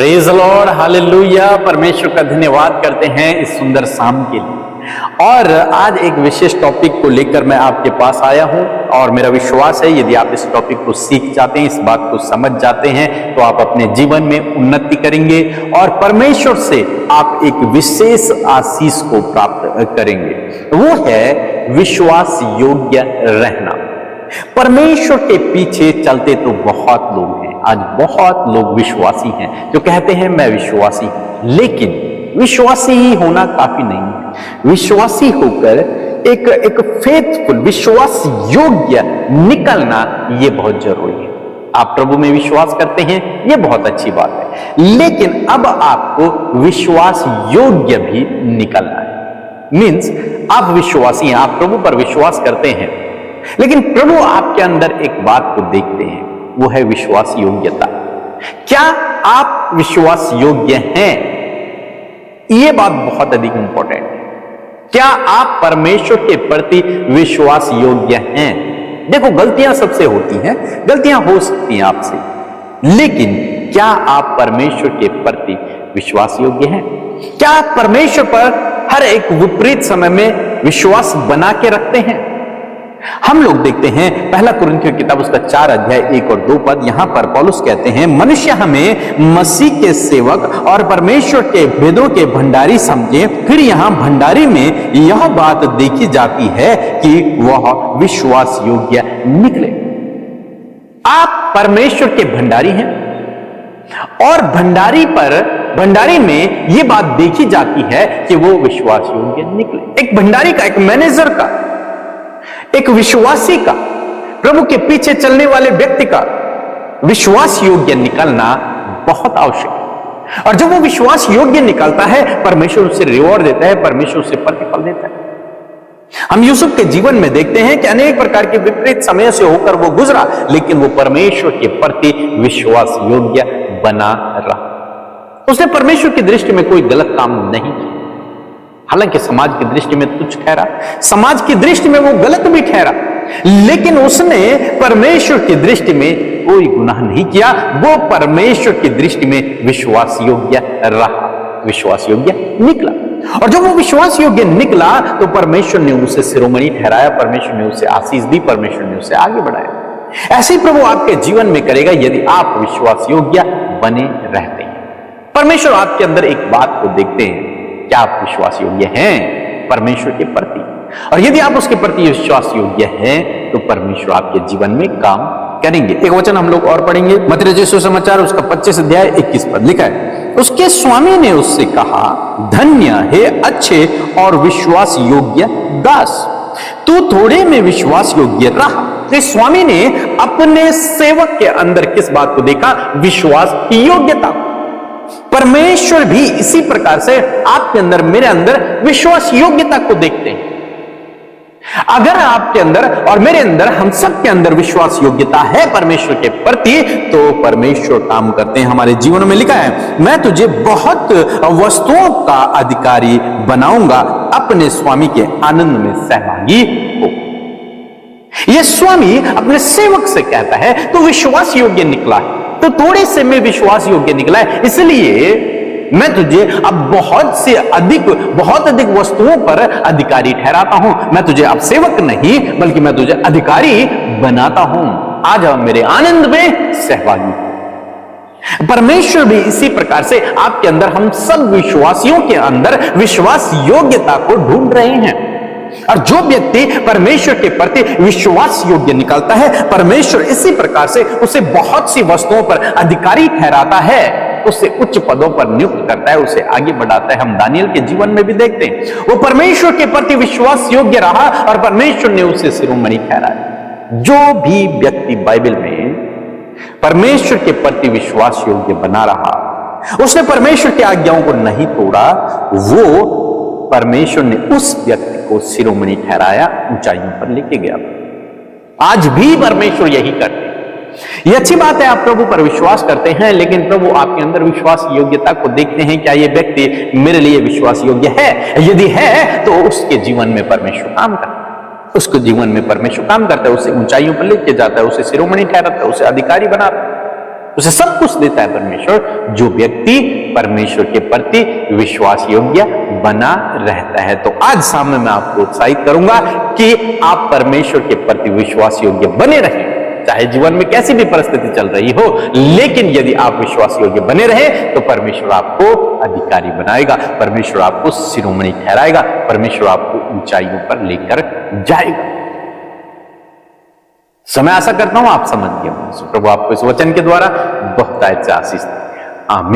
Praise Lord, hallelujah. परमेश्वर का धन्यवाद करते हैं इस सुंदर शाम के लिए। और आज एक विशेष टॉपिक को लेकर मैं आपके पास आया हूं और मेरा विश्वास है यदि आप इस टॉपिक को सीख जाते हैं, इस बात को समझ जाते हैं, तो आप अपने जीवन में उन्नति करेंगे और परमेश्वर से आप एक विशेष आशीष को प्राप्त करेंगे। वो है विश्वास योग्य रहना। परमेश्वर के पीछे चलते तो बहुत लोग हैं, आज बहुत लोग विश्वासी हैं जो कहते हैं मैं विश्वासी हूं, लेकिन विश्वासी ही होना काफी नहीं है। विश्वासी होकर एक फेथफुल, विश्वास योग्य निकलना ये बहुत जरूरी है। आप प्रभु में विश्वास करते हैं, ये बहुत अच्छी बात है, लेकिन अब आपको विश्वास योग्य भी निकलना है। मीन्स आप विश्वासी हैं, आप प्रभु पर विश्वास करते हैं, लेकिन प्रभु आपके अंदर एक बात को देखते हैं, वो है विश्वास योग्यता। क्या आप विश्वास योग्य हैं? ये बात बहुत अधिक इंपॉर्टेंट है। क्या आप परमेश्वर के प्रति विश्वास योग्य हैं? देखो, गलतियां सबसे होती हैं, गलतियां हो सकती हैं आपसे, लेकिन क्या आप परमेश्वर के प्रति विश्वास योग्य हैं? क्या आप परमेश्वर पर हर एक विपरीत समय में विश्वास बना के रखते हैं? हम लोग देखते हैं पहला कुरिन्थियों की किताब उसका 4 अध्याय 1 और 2 पद। यहां पर पौलुस कहते हैं, मनुष्य हमें मसीह के सेवक और परमेश्वर के भेदों के भंडारी समझे, फिर यहां भंडारी में यह बात देखी जाती है कि वह विश्वास योग्य निकले। आप परमेश्वर के भंडारी हैं और भंडारी में यह बात देखी जाती है कि वो विश्वास योग्य निकले। एक भंडारी का, एक मैनेजर का, एक विश्वासी का, प्रभु के पीछे चलने वाले व्यक्ति का विश्वास योग्य निकलना बहुत आवश्यक है। और जब वो विश्वास योग्य निकलता है, परमेश्वर उसे रिवॉर्ड देता है, परमेश्वर उसे प्रतिफल देता है। हम यूसुफ के जीवन में देखते हैं कि अनेक प्रकार के विपरीत समय से होकर वो गुजरा, लेकिन वो परमेश्वर के प्रति विश्वास योग्य बना रहा। उसने परमेश्वर की दृष्टि में कोई गलत काम नहीं किया, हालांकि समाज की दृष्टि में तुच्छ ठहरा, समाज की दृष्टि में वो गलत भी ठहरा, लेकिन उसने परमेश्वर की दृष्टि में कोई गुनाह नहीं किया। वो परमेश्वर की दृष्टि में विश्वास योग्य रहा, विश्वास योग्य निकला। और जब वो विश्वास योग्य निकला तो परमेश्वर ने उसे शिरोमणि ठहराया, परमेश्वर ने उसे आशीष दी, परमेश्वर ने उसे आगे बढ़ाया। ऐसे ही प्रभु आपके जीवन में करेगा यदि आप विश्वास योग्य बने रहते हैं। परमेश्वर आपके अंदर एक बात को देखते हैं, क्या आप विश्वास योग्य हैं परमेश्वर के प्रति? और यदि आप उसके प्रति विश्वास योग्य हैं तो परमेश्वर आपके जीवन में काम करेंगे। एक वचन हम लोग और पढ़ेंगे, मत्ती रचित सुसमाचार उसका 25 अध्याय 21 पद लिखा है, उसके स्वामी ने उससे कहा, धन्य है अच्छे और विश्वास योग्य दास, तू थोड़े में विश्वास योग्य रहा। तो स्वामी ने अपने सेवक के अंदर किस बात को देखा? विश्वास योग्यता। परमेश्वर भी इसी प्रकार से आपके अंदर, मेरे अंदर विश्वास योग्यता को देखते हैं। अगर आपके अंदर और मेरे अंदर, हम सब के अंदर विश्वास योग्यता है परमेश्वर के प्रति, तो परमेश्वर काम करते हैं हमारे जीवन में। लिखा है, मैं तुझे बहुत वस्तुओं का अधिकारी बनाऊंगा, अपने स्वामी के आनंद में सहभागी हो। यह स्वामी अपने सेवक से कहता है, तो विश्वास योग्य निकला है, तो थोड़े से में विश्वास योग्य निकला है, इसलिए मैं तुझे अब बहुत अधिक वस्तुओं पर अधिकारी ठहराता हूं। मैं तुझे अब सेवक नहीं बल्कि मैं तुझे अधिकारी बनाता हूं। आ जाओ मेरे आनंद में सहभागी। परमेश्वर भी इसी प्रकार से आपके अंदर, हम सब विश्वासियों के अंदर विश्वास योग्यता को ढूंढ रहे हैं। और जो व्यक्ति परमेश्वर के प्रति विश्वास योग्य निकलता है, परमेश्वर इसी प्रकार से उसे बहुत सी वस्तुओं पर अधिकारी ठहराता है, उसे उच्च पदों पर नियुक्त करता है, उसे आगे बढ़ाता है। हम दानियल के जीवन में भी देखते हैं, वो परमेश्वर के प्रति विश्वास योग्य रहा और परमेश्वर ने उसे शिरोमणि ठहराया। जो भी व्यक्ति बाइबल में परमेश्वर के प्रति विश्वास योग्य बना रहा, उसने परमेश्वर की आज्ञाओं को नहीं तोड़ा, वो परमेश्वर ने उस व्यक्ति को शिरोमणि ठहराया, ऊंचाइयों पर लेके गया। आज भी परमेश्वर यही करते हैं। यह अच्छी बात है, आप प्रभु पर विश्वास करते हैं, लेकिन प्रभु आपके अंदर विश्वास योग्यता को देखते हैं, क्या यह व्यक्ति मेरे लिए विश्वास योग्य है? यदि है तो उसके जीवन में परमेश्वर काम करता है, उसके जीवन में परमेश्वर काम करता है, उसे ऊंचाइयों पर लेके जाता है, उसे शिरोमणि ठहराता है, उसे अधिकारी बनाता है। उसे सब कुछ देता है परमेश्वर, जो व्यक्ति परमेश्वर के प्रति विश्वास योग्य बना रहता है। तो आज शाम में मैं आपको उत्साहित करूंगा कि आप परमेश्वर के प्रति विश्वास योग्य बने रहें, चाहे जीवन में कैसी भी परिस्थिति चल रही हो, लेकिन यदि आप विश्वास योग्य बने रहे तो परमेश्वर आपको अधिकारी बनाएगा, परमेश्वर आपको शिरोमणि ठहराएगा, परमेश्वर आपको ऊंचाइयों पर लेकर जाएगा। मैं आशा करता हूं आप समझ गए। प्रभु आपको इस वचन के द्वारा बहुत आशीष दे। आमीन।